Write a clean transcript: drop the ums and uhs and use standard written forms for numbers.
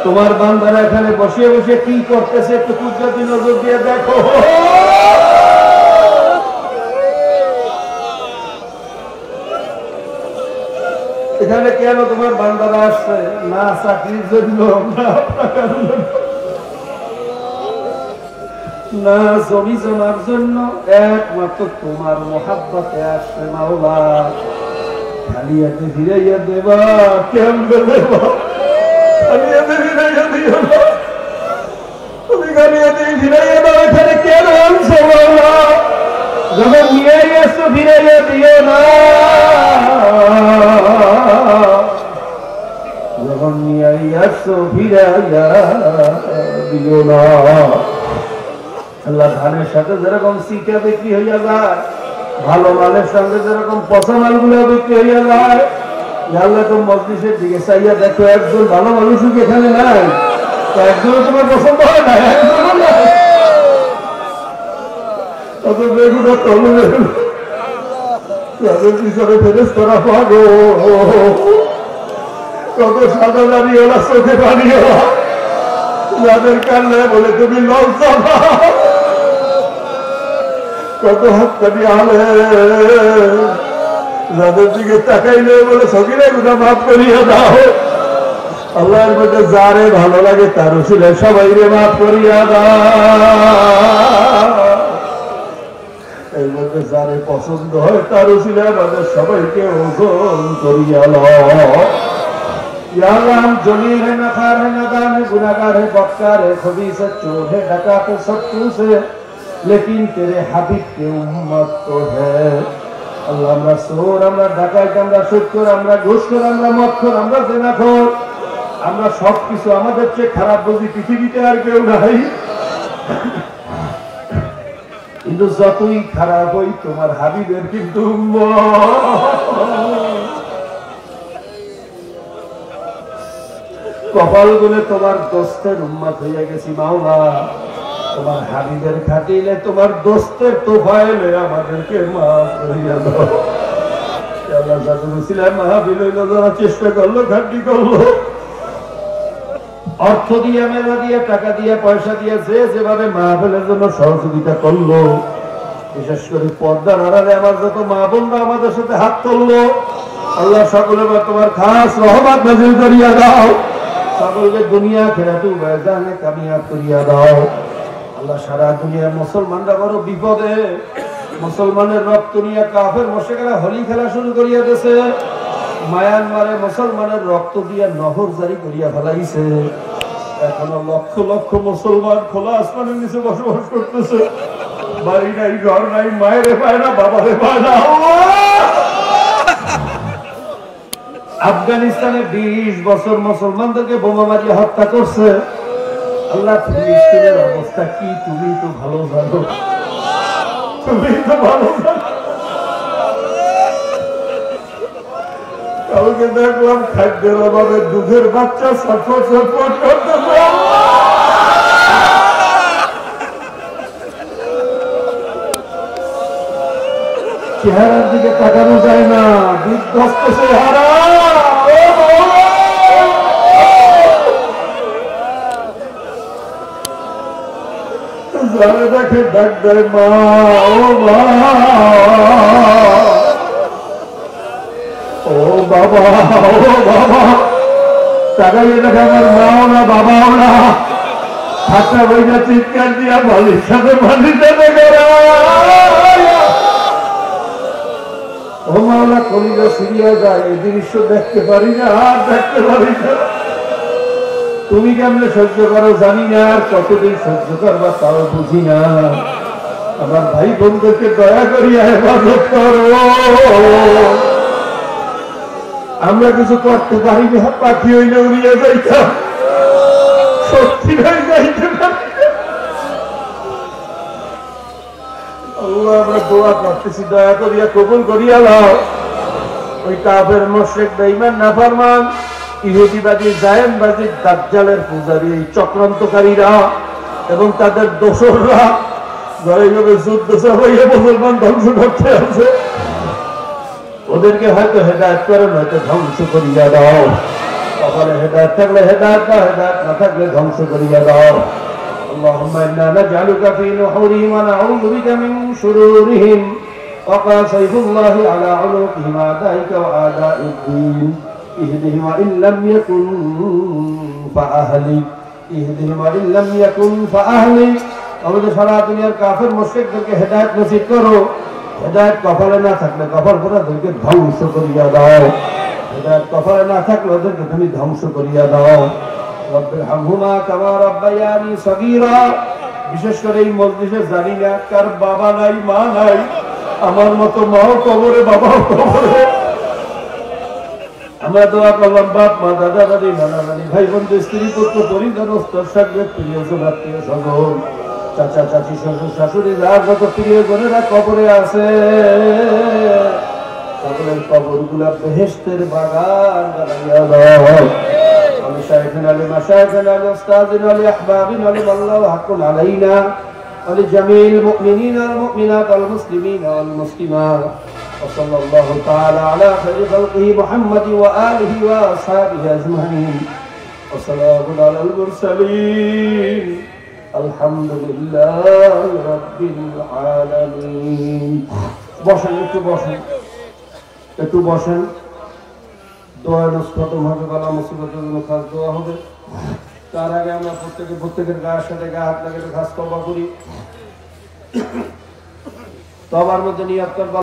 তোমার বান্দারা এখানে বসে বসে কি করতেছে একটু কুদরতি নজর দিয়ে দেখো। এখানে কেন তোমার বান্দারা আসছে? না চাকরির জন্য, না জমি জমার জন্য, একমাত্র তোমার মহাব্বতে আসছে মাওলা। খালিয়াতে ফিরাইয়া দেবা, কেমনে দেবা? খালিয়াতে ফিরাইয়া দিও না, তুমি খালিয়াতে ফিরাইয়া দাও। এখানে কেন আনছো মাওলা? যখন নিয়ে গেছো ফিরাইয়া দিও না, যখন নিয়ে আসছো ফিরাইয়া দিও না। আল্লাহ ধানের সাথে যেরকম শিখা বিক্রি হইয়া যায়, ভালো মালের সঙ্গে যেরকম পচা মালগুলো বিক্রি হইয়া যায়, আল্লাহ তো মজলিসের দিকে চাইয়া দেখো একজন ভালো মানুষ এখানে নাই, একজনও তোমার পছন্দ হয় না, একজনও নাই। তত বেগুলো তলু তাদের পিছনে ফেরেশতারা পাগো, কত সাদা দাঁড়িয়ে ওরা চোখে পানিও, যাদের কান্না বলে তুমি লজ্জা পাও, কত হাততালি আলে, যাদের দিকে তাকাইলে বলে সকিরে গুণা মাফ করিয়া দাও। আল্লাহর মধ্যে যারে ভালো লাগে তার উসিলে সবাই রে মাফ করিয়া দাও। এর মধ্যে যারে পছন্দ হয় তার উসিলে আমাদের সবাইকে ওজন করিয়া লও। या अल्लाह, हम जलील है, नखार है, नादान है, गुनाहगार है, बदकार है, खबीस है, चोर है, डकात है, सब तू से, लेकिन तेरे हबीब के उम्मत तो है। अल्लाह, আমরা চোর, আমরা ডাকাত, আমরা সুদখোর, আমরা ঘুষখোর, আমরা মদখোর, আমরা জেনাখোর, আমরা সবকিছু আমাদের চেয়ে খারাপ বুঝি পৃথিবীতে আর কেউ নাই। কিন্তু যতই খারাপ হই তোমার হাবিবের কিন্তু কপাল গুলে তোমার দোস্তের উম্মত হইয়া গেছি মাওলা। তোমার হাবিবের খাটিলে তোমার দোস্তের তোফাইলে আমাদেরকে মাফ করিয়া দাও। আল্লাহ যাদের উসিলায় মাহফিল হইল, যারা চেষ্টা করলো, খাটি করলো, অর্থ দিয়ে, মেলা দিয়ে, টাকা দিয়ে, পয়সা দিয়ে, যে যেভাবে মাহফিলের জন্য সহযোগিতা করলো, বিশেষ করে পর্দার আড়ালে আমার যত মা বোনরা আমাদের সাথে হাত তুললো, আল্লাহ সকলের তোমার খাস রহমত নাযিল করিয়া দাও। সকলকে দুনিয়া খেরাতু বেজানে কামিয়াব করিয়া দাও। আল্লাহ, সারা দুনিয়ার মুসলমানরা বড় বিপদে, মুসলমানের রক্ত নিয়ে কাফের মুশরিকরা হোলি খেলা শুরু করিয়া দিয়েছে। মায়ানমারে মুসলমানের রক্ত দিয়ে নহর জারি করিয়া ফেলাইছে। এখনো লক্ষ লক্ষ মুসলমান খোলা আসমানের নিচে বসবাস করতেছে, বাড়ি নাই, ঘর নাই, মায়েরে পায় না, বাবারে পায় না। আফগানিস্তানে 20 বছর মুসলমানদেরকে বোমা মারিয়ে হত্যা করছে। আল্লাহ, ফিলিস্তিনের অবস্থা কি তুমি তো ভালো জানো, তুমি তো ভালো জানো। কালকে দেখলাম খাদ্যের অভাবে দুধের বাচ্চা ছটফট ছটফট করতেছে। চেহারার দিকে তাকানো যায় না, বিধ্বস্ত চেহারা। যারা দেখে ডাক দেয় মা, ও মা, ও বাবা, ও বাবা, তাকাইয়ে দেখে আমার মাও না, বাবাও না, হাতটা বইটা চিৎকার দিয়া বালির সাথে বালিতে দেখে ও মাওলা, কলিজা সিরিয়া যায়, এই দৃশ্য দেখতে পারি না, আর দেখতে পারি না। তুমি কেমনে সহ্য করো জানি না, আর কতদিন সহ্য করবা তাও বুঝি না। আমার ভাই বোনদেরকে দয়া করিয়া হেফাজত করো। আমরা কিছু করতে পারি না, পাখি হইলে উড়িয়ে যাইতাম, সত্যি হয়ে যাইতে পারি। আল্লাহ, আমরা দোয়া করতেছি, দয়া করিয়া কবুল করিয়া নাও। ওই কাফের মুশরিক বেঈমান নাফরমান ইহুদিবাদী জায়েনবাদী দাজ্জালের পূজারী এই চক্রান্তকারীরা এবং তাদের দোসররা যারা এইভাবে যুদ্ধ চাপাইয়া মুসলমান ধ্বংস করতে আছে, ওদেরকে হয়তো হেদায়েত করে নয়তো ধ্বংস করিয়া দাও। কপালে হেদায়েত থাকলে হেদায়েত দাও, হেদায়েত না থাকলে ধ্বংস করিয়া দাও। اللهم إنا نجعلك في نحورهم ونعوذ بك من شرورهم وقع سيف الله على عنقهم أعدائك وأعداء الدين اهدهم وإن لم يكن فأهلك اهدهم وإن لم يكن فأهلك আমাদের সারা দুনিয়ার কাফের মুশরিকদেরকে হেদায়েত নসিব করো। হেদায়েত কপালে না থাকলে কপাল করে ওদেরকে ধ্বংস করিয়া দাও। হেদায়েত কপালে না থাকলে ওদেরকে তুমি ধ্বংস করিয়া দাও। রব্বিরহামহুমা কামা রাব্বায়ানি সগীরা। বিশেষ করে এই মজলিসে জানি না কার বাবা নাই মা নাই, আমার মতো মাও কবরে বাবাও কবরে। আমরা দোয়া করলাম বাপ মা দাদা দাদি নানা নানি ভাই বন্ধু স্ত্রী পুত্র পরিজন সাথে প্রিয়জন আত্মীয় স্বজন চাচা চাচি শ্বশুর শাশুড়ি যার যত প্রিয়জনেরা কবরে আছে সকলের কবর গুলা বেহেশতের বাগান বানাইয়া দাও। ولشيخنا لمشايخنا لأستاذنا لأحبابنا لمن له حق علينا ولجميع المؤمنين والمؤمنات والمسلمين والمسلمات وصلى الله تعالى على خير خلقه محمد وآله وأصحابه أجمعين وسلام على المرسلين الحمد لله رب العالمين. বসেন একটু বসেন। দোয়া প্রথম হবে বালা মুসিবতের জন্য খাস দোয়া হবে। তার আগে আমরা প্রত্যেকের গায়ের সাথে গায়ে হাত লাগিয়ে খাস তওবা করি। তওবার মধ্যে নিয়ত করব